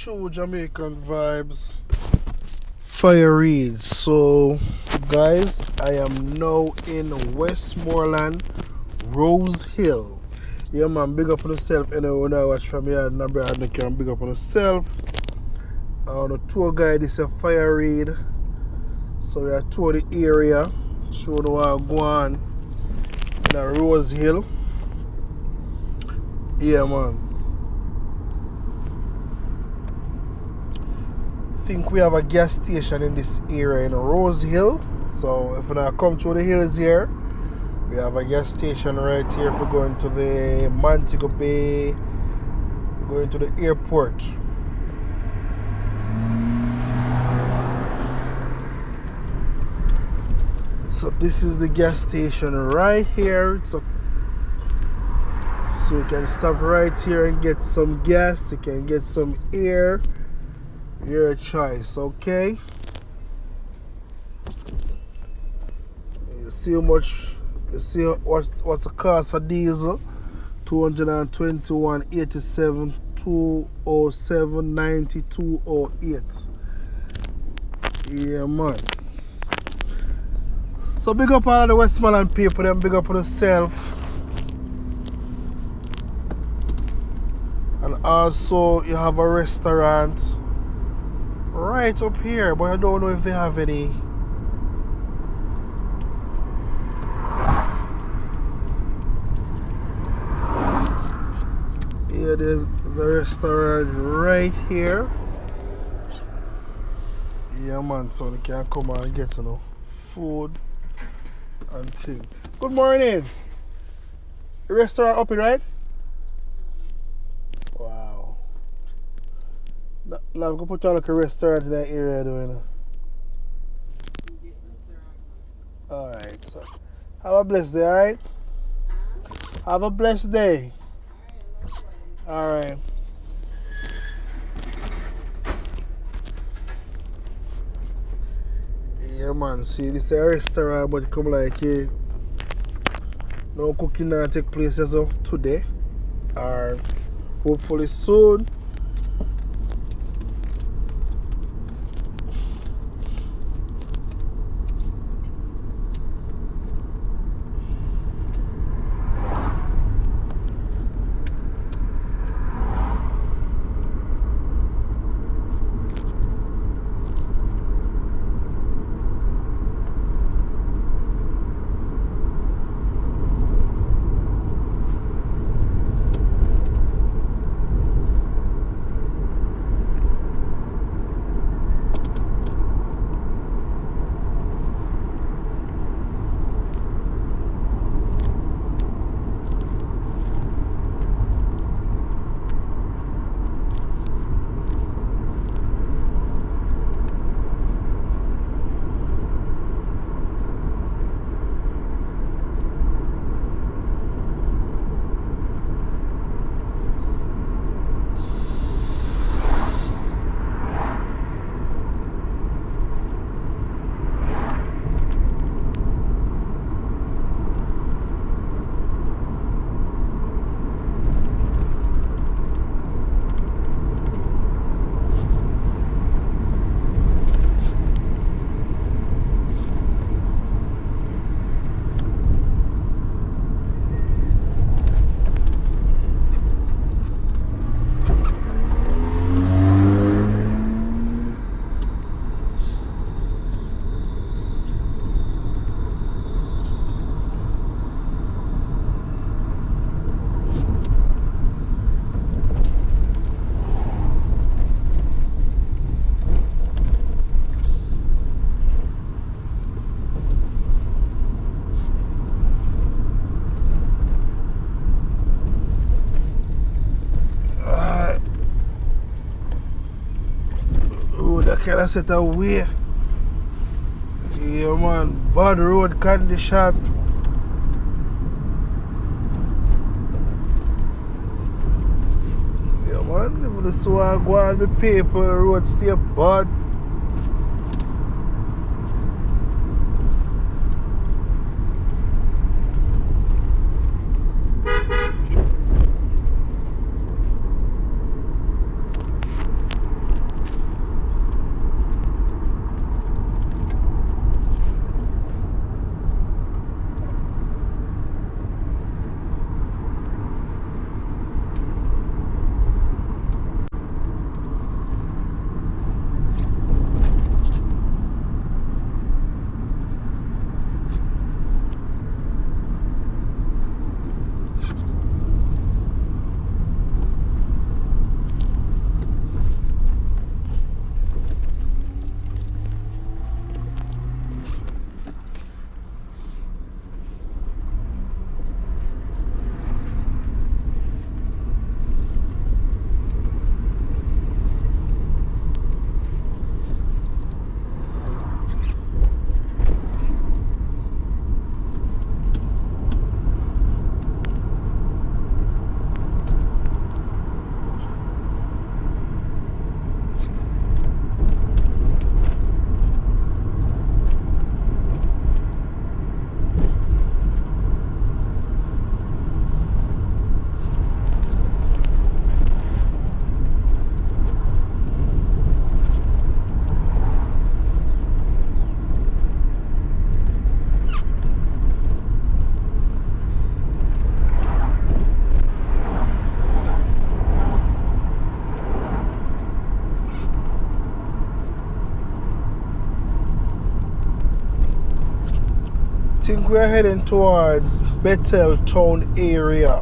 True Jamaican vibes. Fire Reed. So, guys, I am now in Westmoreland, Rose Hill. Yeah, man, big up on yourself. Anyway, when I watch from here, number I can big up on yourself. On a tour guide, this is a Fire Reed. So, we are tour the area, showing what I go on in a Rose Hill. Yeah, man. Think we have a gas station in this area in Rose Hill. So if we now come through the hills here, we have a gas station right here for going to the Montego Bay, going to the airport. So this is the gas station right here. So you can stop right here and get some gas. You can get some air. Your choice, okay? You see how much, you see what's the cost for diesel? 221.87, 207.90, 208. Yeah, man. So big up all of the Westmoreland people, them big up on yourself. And also you have a restaurant right up here, but I don't know if they have any. Yeah, there's a restaurant right here. Yeah, man, so they can come and get food and thing. Good morning. The restaurant up here, right? Wow. Now I'm going to put on like a restaurant in that area doing. Alright, so have a blessed day, alright? Have a blessed day. Alright. Yeah, man, see, this is a restaurant, but it come like no cooking now take place as of today, or hopefully soon. Can I set away? Yeah, man, bad road condition. Yeah, man, even the so I go on the paper, road stay bad. we're heading towards Bethel Town area.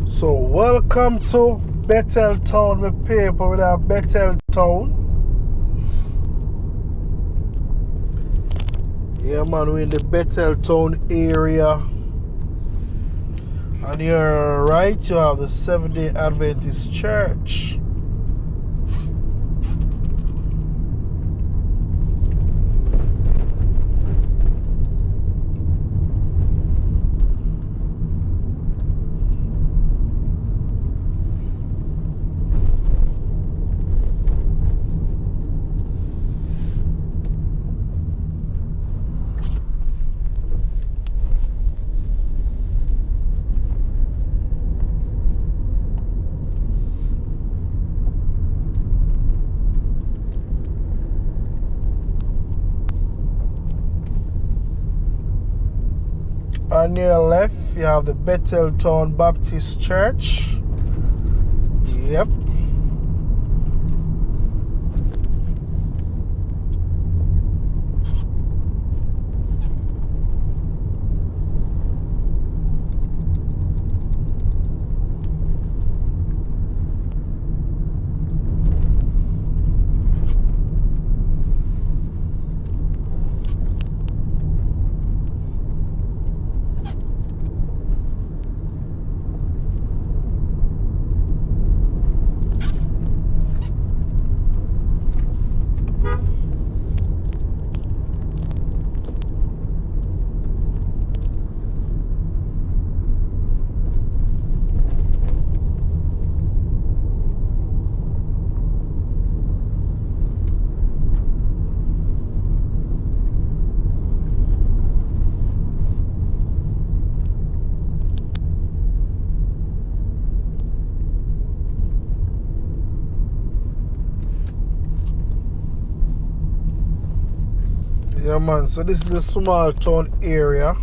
So welcome to Bethel Town, my people with our Bethel Town. Yeah man, we're in the Bethel Town area. On your right you have the Seventh-day Adventist Church. On your left, you have the Bethel Town Baptist Church. Yep. Yeah, man. So this is a small town area.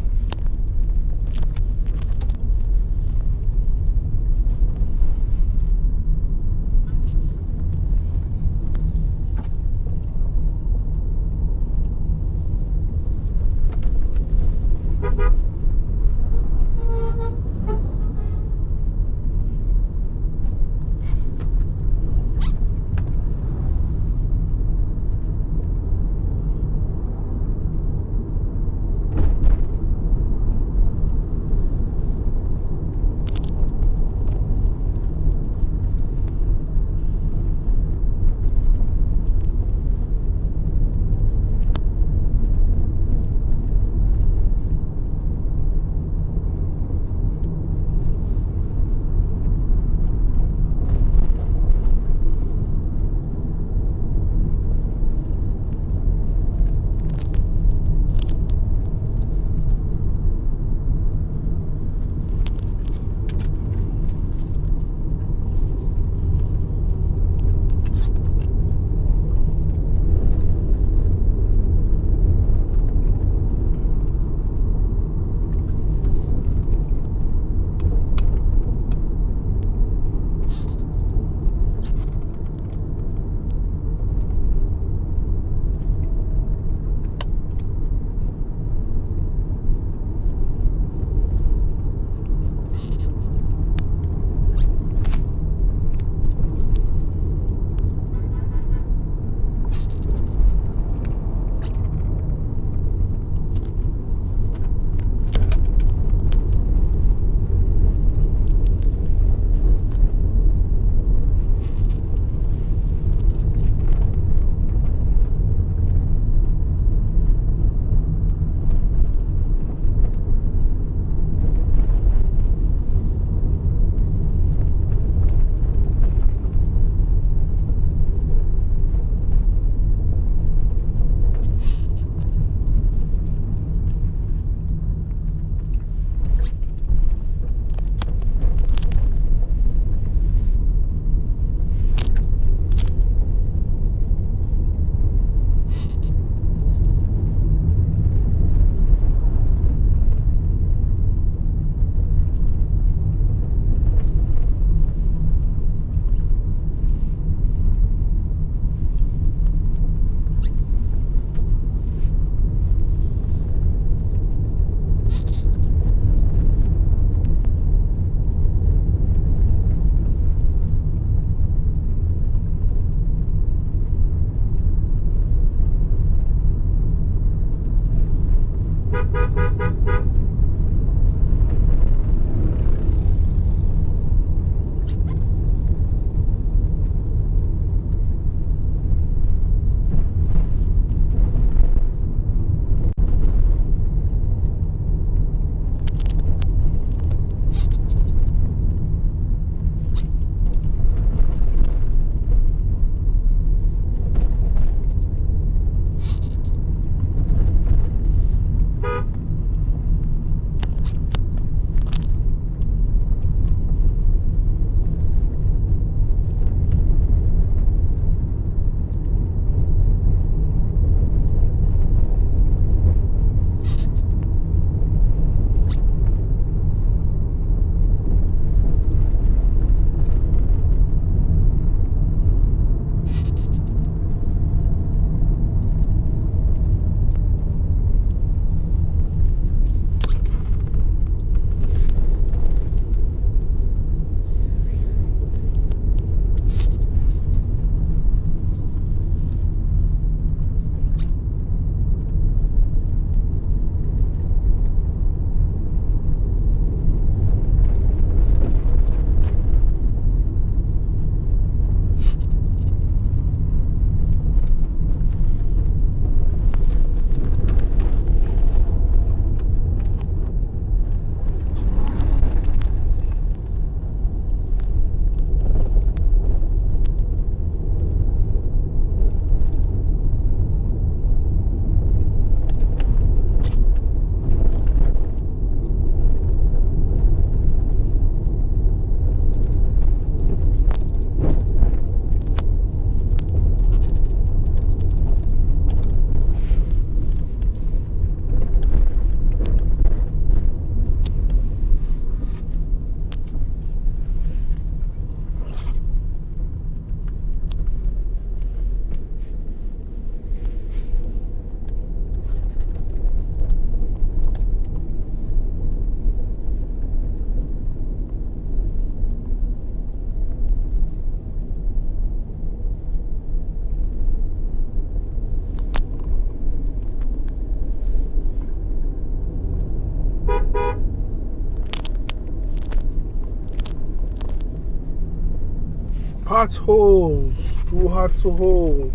hot holes. Too hot to hold.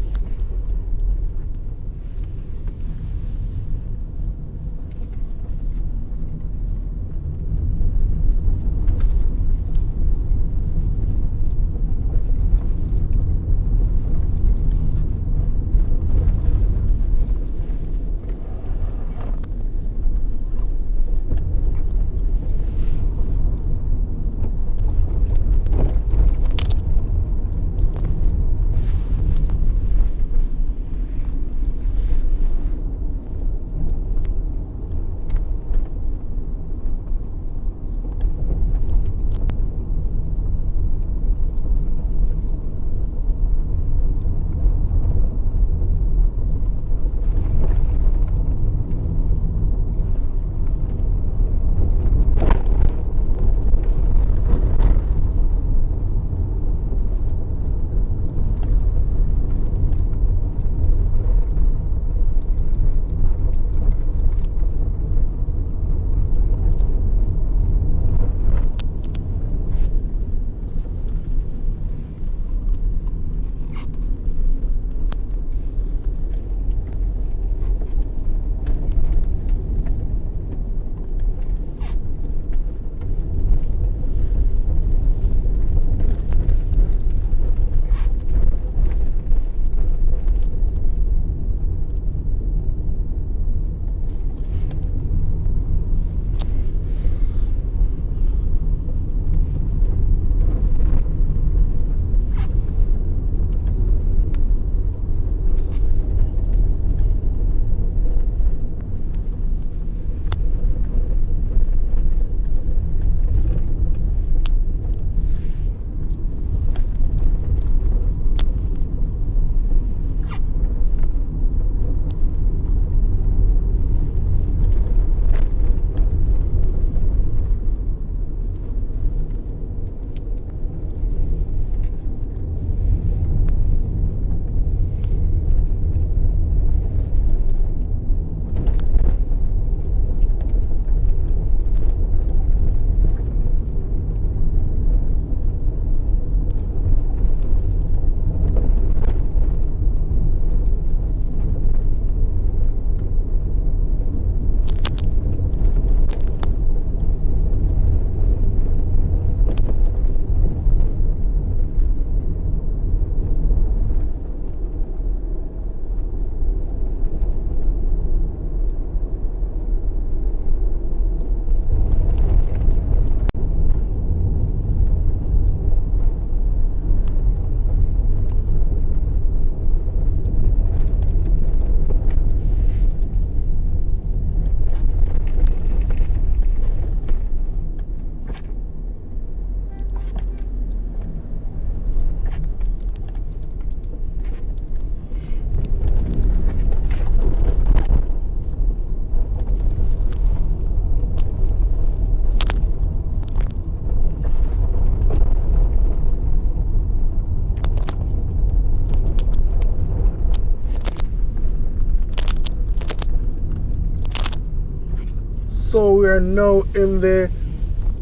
So we are now in the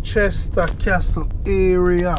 Chester Castle area.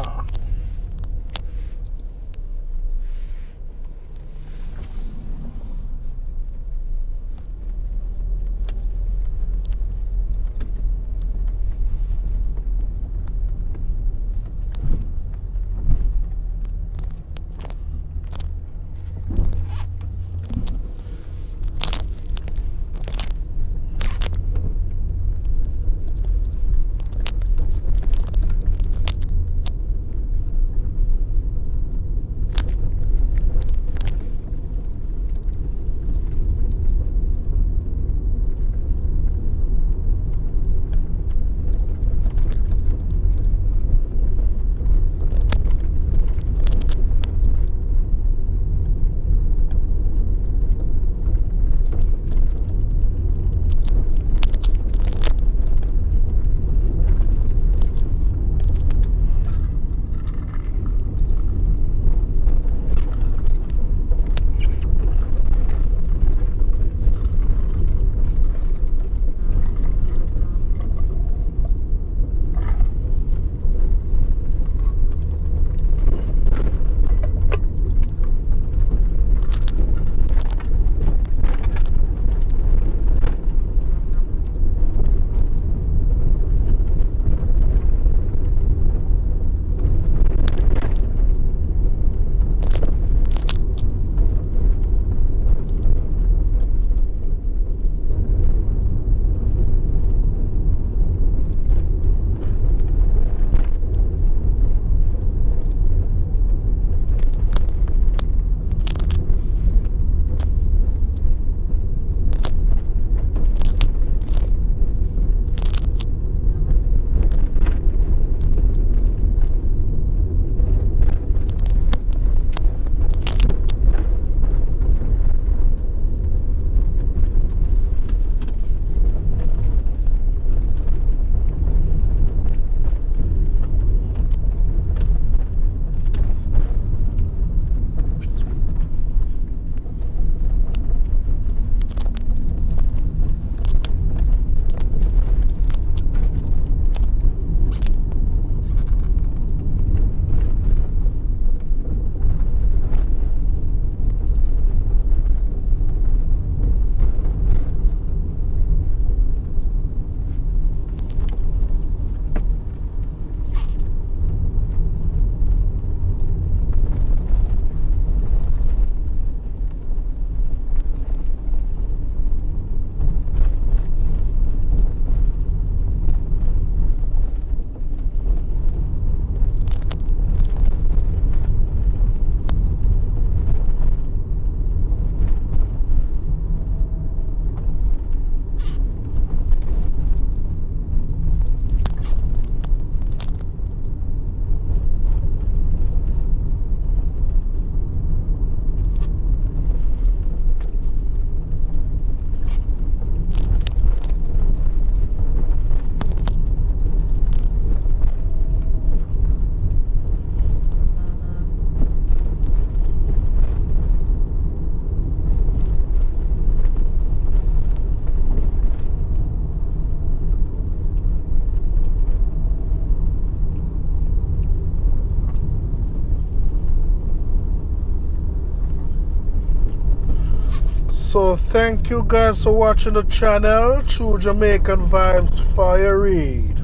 So thank you guys for watching the channel. True Jamaican Vibes Fire Reid.